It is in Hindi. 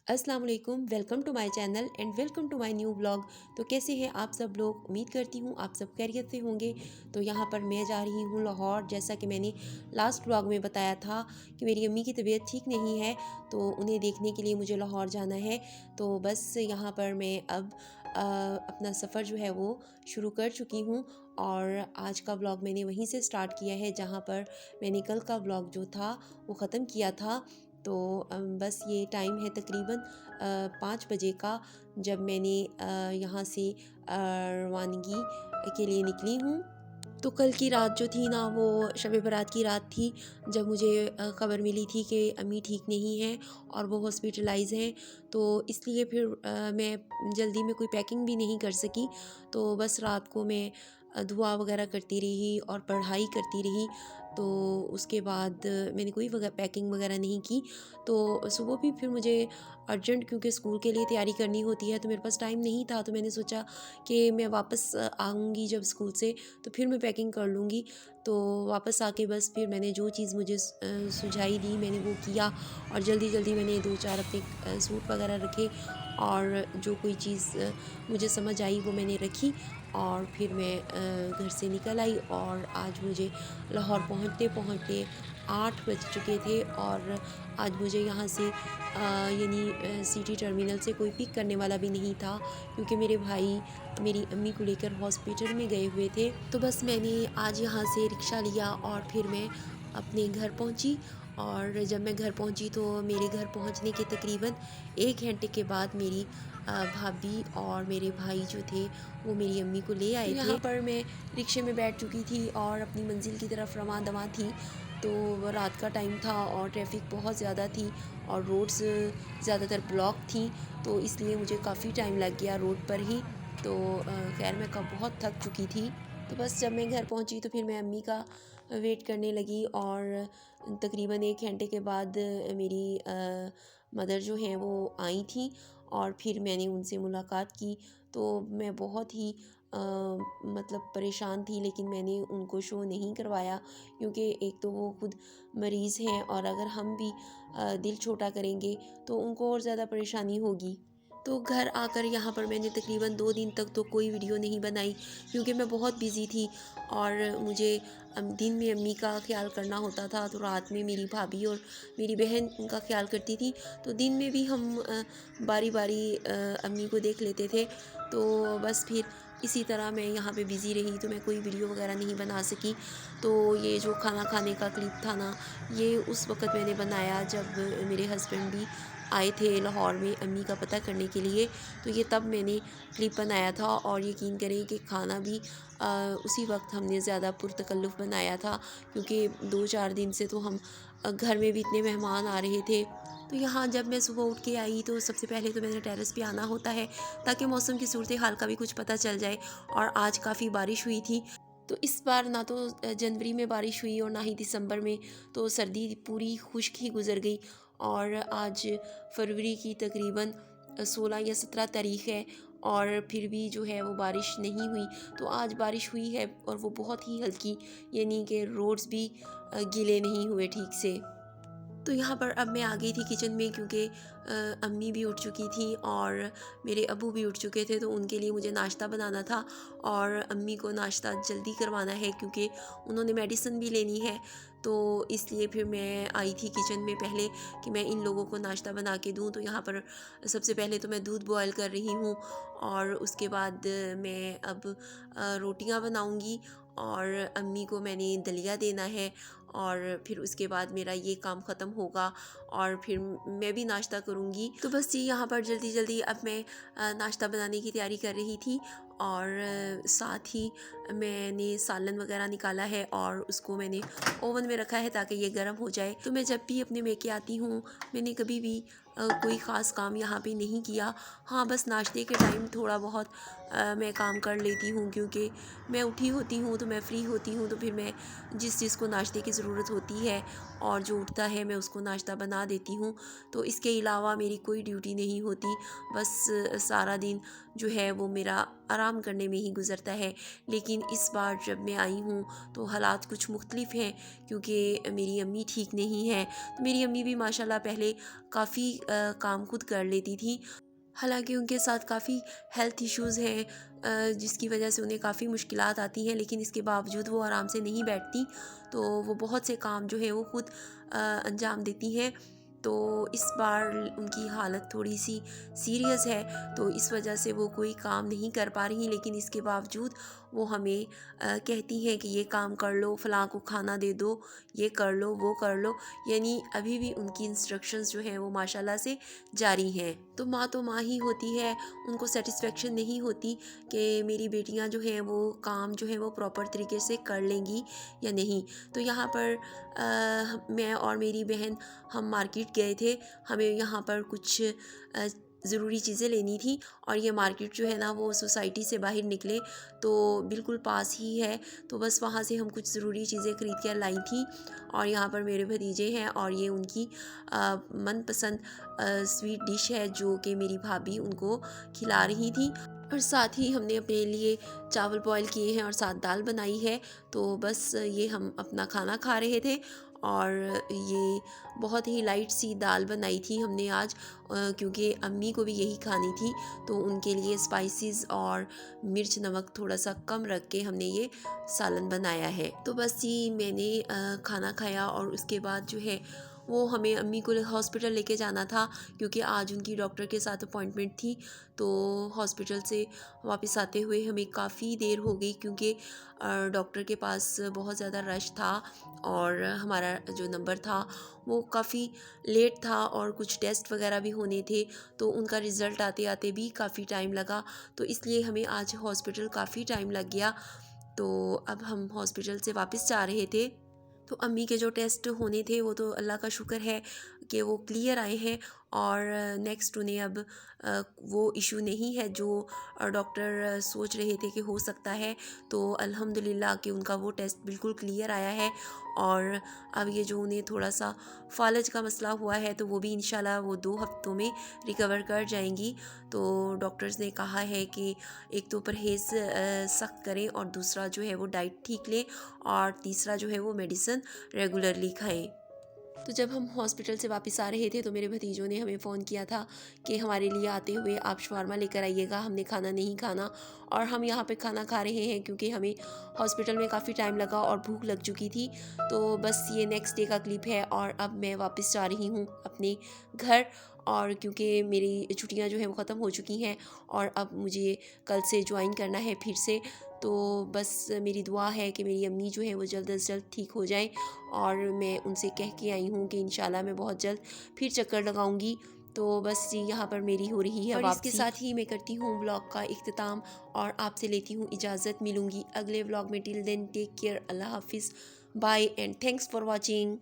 अस्सलाम वालेकुम, welcome to my channel and welcome to my new blog. तो कैसे हैं आप सब लोग? उम्मीद करती हूँ आप सब खैरियत से होंगे। तो यहाँ पर मैं जा रही हूँ लाहौर। जैसा कि मैंने लास्ट ब्लॉग में बताया था कि मेरी अम्मी की तबीयत ठीक नहीं है, तो उन्हें देखने के लिए मुझे लाहौर जाना है। तो बस यहाँ पर मैं अब अपना सफ़र जो है वो शुरू कर चुकी हूँ और आज का ब्लॉग मैंने वहीं से स्टार्ट किया है जहाँ पर मैंने कल का ब्लॉग जो था वो ख़त्म किया था। तो बस ये टाइम है तकरीबन 5 बजे का, जब मैंने यहाँ से रवानगी के लिए निकली हूँ। तो कल की रात जो थी ना, वो शब बारात की रात थी, जब मुझे ख़बर मिली थी कि अम्मी ठीक नहीं है और वो हॉस्पिटलाइज़ हैं। तो इसलिए फिर मैं जल्दी में कोई पैकिंग भी नहीं कर सकी। तो बस रात को मैं दुआ वगैरह करती रही और पढ़ाई करती रही। तो उसके बाद मैंने कोई पैकिंग वगैरह नहीं की। तो सुबह भी फिर मुझे अर्जेंट, क्योंकि स्कूल के लिए तैयारी करनी होती है, तो मेरे पास टाइम नहीं था। तो मैंने सोचा कि मैं वापस आऊँगी जब स्कूल से तो फिर मैं पैकिंग कर लूँगी। तो वापस आके बस फिर मैंने जो चीज़ मुझे सुझाई दी मैंने वो किया और जल्दी जल्दी मैंने 2-4 अपने सूट वगैरह रखे और जो कोई चीज़ मुझे समझ आई वो मैंने रखी और फिर मैं घर से निकल आई। और आज मुझे लाहौर पहुँचते पहुँचते 8 बज चुके थे और आज मुझे यहाँ से यानी सिटी टर्मिनल से कोई पिक करने वाला भी नहीं था, क्योंकि मेरे भाई मेरी अम्मी को लेकर हॉस्पिटल में गए हुए थे। तो बस मैंने आज यहाँ से रिक्शा लिया और फिर मैं अपने घर पहुँची। और जब मैं घर पहुँची तो मेरे घर पहुँचने के तकरीबन 1 घंटे के बाद मेरी भाभी और मेरे भाई जो थे वो मेरी अम्मी को ले आए थे। यहाँ पर मैं रिक्शे में बैठ चुकी थी और अपनी मंजिल की तरफ रवां दवां थी। तो वो रात का टाइम था और ट्रैफिक बहुत ज़्यादा थी और रोड्स ज़्यादातर ब्लॉक थी, तो इसलिए मुझे काफ़ी टाइम लग गया रोड पर ही। तो खैर मैं कब बहुत थक चुकी थी। तो बस जब मैं घर पहुंची तो फिर मैं अम्मी का वेट करने लगी और तकरीबन 1 घंटे के बाद मेरी मदर जो हैं वो आई थी और फिर मैंने उनसे मुलाकात की। तो मैं बहुत ही मतलब परेशान थी, लेकिन मैंने उनको शो नहीं करवाया, क्योंकि एक तो वो खुद मरीज़ हैं और अगर हम भी दिल छोटा करेंगे तो उनको और ज़्यादा परेशानी होगी। तो घर आकर यहाँ पर मैंने तकरीबन 2 दिन तक तो कोई वीडियो नहीं बनाई, क्योंकि मैं बहुत बिज़ी थी और मुझे दिन में अम्मी का ख्याल करना होता था, तो रात में मेरी भाभी और मेरी बहन उनका ख्याल करती थी। तो दिन में भी हम बारी बारी अम्मी को देख लेते थे। तो बस फिर इसी तरह मैं यहाँ पे बिज़ी रही, तो मैं कोई वीडियो वगैरह नहीं बना सकी। तो ये जो खाना खाने का क्लिप था ना, ये उस वक़्त मैंने बनाया जब मेरे हस्बैंड भी आए थे लाहौर में अम्मी का पता करने के लिए। तो ये तब मैंने क्लिप बनाया था और यकीन करें कि खाना भी उसी वक्त हमने ज़्यादा पुरतकल्लुफ़ बनाया था, क्योंकि 2-4 दिन से तो हम घर में भी इतने मेहमान आ रहे थे। तो यहाँ जब मैं सुबह उठ के आई तो सबसे पहले तो मैंने टेरेस पे आना होता है, ताकि मौसम की सूरत हाल का भी कुछ पता चल जाए। और आज काफ़ी बारिश हुई थी। तो इस बार ना तो जनवरी में बारिश हुई और ना ही दिसंबर में, तो सर्दी पूरी खुश्क ही गुज़र गई। और आज फरवरी की तकरीबन 16 या 17 तारीख़ है और फिर भी जो है वो बारिश नहीं हुई। तो आज बारिश हुई है और वो बहुत ही हल्की, यानी कि रोड्स भी गीले नहीं हुए ठीक से। तो यहाँ पर अब मैं आ गई थी किचन में, क्योंकि अम्मी भी उठ चुकी थी और मेरे अबू भी उठ चुके थे, तो उनके लिए मुझे नाश्ता बनाना था और अम्मी को नाश्ता जल्दी करवाना है, क्योंकि उन्होंने मेडिसिन भी लेनी है। तो इसलिए फिर मैं आई थी किचन में पहले कि मैं इन लोगों को नाश्ता बना के दूँ। तो यहाँ पर सबसे पहले तो मैं दूध बॉयल कर रही हूँ और उसके बाद मैं अब रोटियाँ बनाऊँगी और अम्मी को मैंने दलिया देना है और फिर उसके बाद मेरा ये काम ख़त्म होगा और फिर मैं भी नाश्ता करूँगी। तो बस जी यहाँ पर जल्दी जल्दी अब मैं नाश्ता बनाने की तैयारी कर रही थी और साथ ही मैंने सालन वगैरह निकाला है और उसको मैंने ओवन में रखा है ताकि ये गर्म हो जाए। तो मैं जब भी अपने मेके आती हूँ मैंने कभी भी कोई ख़ास काम यहाँ पे नहीं किया। हाँ, बस नाश्ते के टाइम थोड़ा बहुत मैं काम कर लेती हूँ, क्योंकि मैं उठी होती हूँ तो मैं फ्री होती हूँ, तो फिर मैं जिस चीज़ को नाश्ते की ज़रूरत होती है और जो उठता है मैं उसको नाश्ता बना देती हूँ। तो इसके अलावा मेरी कोई ड्यूटी नहीं होती। बस सारा दिन जो है वो मेरा आराम करने में ही गुज़रता है। लेकिन इस बार जब मैं आई हूँ तो हालात कुछ मुख्तलिफ़ हैं, क्योंकि मेरी अम्मी ठीक नहीं है। तो मेरी अम्मी भी माशाल्लाह पहले काफ़ी काम खुद कर लेती थी। हालाँकि उनके साथ काफ़ी हेल्थ इश्यूज़ हैं, जिसकी वजह से उन्हें काफ़ी मुश्किलात आती हैं, लेकिन इसके बावजूद वो आराम से नहीं बैठती। तो वो बहुत से काम जो है वो खुद अंजाम देती हैं। तो इस बार उनकी हालत थोड़ी-सी सीरियस है, तो इस वजह से वो कोई काम नहीं कर पा रही, लेकिन इसके बावजूद वो हमें कहती हैं कि ये काम कर लो, फलाँ को खाना दे दो, ये कर लो, वो कर लो। यानी अभी भी उनकी इंस्ट्रक्शंस जो हैं वो माशाल्लाह से जारी हैं। तो माँ ही होती है, उनको सैटिस्फैक्शन नहीं होती कि मेरी बेटियाँ जो हैं वो काम जो है वो प्रॉपर तरीके से कर लेंगी या नहीं। तो यहाँ पर मैं और मेरी बहन हम मार्केट गए थे। हमें यहाँ पर कुछ ज़रूरी चीज़ें लेनी थी, और ये मार्केट जो है ना वो सोसाइटी से बाहर निकले तो बिल्कुल पास ही है। तो बस वहाँ से हम कुछ ज़रूरी चीज़ें ख़रीद कर लाई थी। और यहाँ पर मेरे भतीजे हैं और ये उनकी मनपसंद स्वीट डिश है जो कि मेरी भाभी उनको खिला रही थी। और साथ ही हमने अपने लिए चावल बॉयल किए हैं और साथ दाल बनाई है। तो बस ये हम अपना खाना खा रहे थे, और ये बहुत ही लाइट सी दाल बनाई थी हमने आज, क्योंकि अम्मी को भी यही खानी थी। तो उनके लिए स्पाइसेस और मिर्च नमक थोड़ा सा कम रख के हमने ये सालन बनाया है। तो बस ये मैंने खाना खाया, और उसके बाद जो है वो हमें अम्मी को हॉस्पिटल लेके जाना था, क्योंकि आज उनकी डॉक्टर के साथ अपॉइंटमेंट थी। तो हॉस्पिटल से वापस आते हुए हमें काफ़ी देर हो गई, क्योंकि डॉक्टर के पास बहुत ज़्यादा रश था, और हमारा जो नंबर था वो काफ़ी लेट था, और कुछ टेस्ट वगैरह भी होने थे। तो उनका रिज़ल्ट आते आते भी काफ़ी टाइम लगा, तो इसलिए हमें आज हॉस्पिटल काफ़ी टाइम लग गया। तो अब हम हॉस्पिटल से वापस जा रहे थे। तो अम्मी के जो टेस्ट होने थे वो तो अल्लाह का शुक्र है कि वो क्लियर आए हैं, और नेक्स्ट उन्हें अब वो इशू नहीं है जो डॉक्टर सोच रहे थे कि हो सकता है। तो अल्हम्दुलिल्लाह कि उनका वो टेस्ट बिल्कुल क्लियर आया है, और अब ये जो उन्हें थोड़ा सा फालज का मसला हुआ है तो वो भी इंशाल्लाह वो 2 हफ्तों में रिकवर कर जाएंगी। तो डॉक्टर्स ने कहा है कि एक तो परहेज़ सख्त करें, और दूसरा जो है वो डाइट ठीक लें, और तीसरा जो है वो मेडिसिन रेगुलरली खाएं। तो जब हम हॉस्पिटल से वापस आ रहे थे तो मेरे भतीजों ने हमें फ़ोन किया था कि हमारे लिए आते हुए आप शवारमा लेकर आइएगा, हमने खाना नहीं खाना। और हम यहाँ पे खाना खा रहे हैं क्योंकि हमें हॉस्पिटल में काफ़ी टाइम लगा और भूख लग चुकी थी। तो बस ये नेक्स्ट डे का क्लिप है, और अब मैं वापस जा रही हूँ अपने घर। और क्योंकि मेरी छुट्टियाँ जो हैं वो ख़त्म हो चुकी हैं, और अब मुझे कल से ज्वाइन करना है फिर से। तो बस मेरी दुआ है कि मेरी अम्मी जो है वो जल्द अज़ जल्द ठीक हो जाएं, और मैं उनसे कह के आई हूँ कि इंशाल्लाह मैं बहुत जल्द फिर चक्कर लगाऊंगी। तो बस जी यहाँ पर मेरी हो रही है, और इसके साथ ही मैं करती हूँ व्लॉग का इख्तिताम, और आपसे लेती हूँ इजाज़त। मिलूँगी अगले व्लॉग में। टिल देन टेक केयर, अल्लाह हाफिज़, bye and thanks for watching.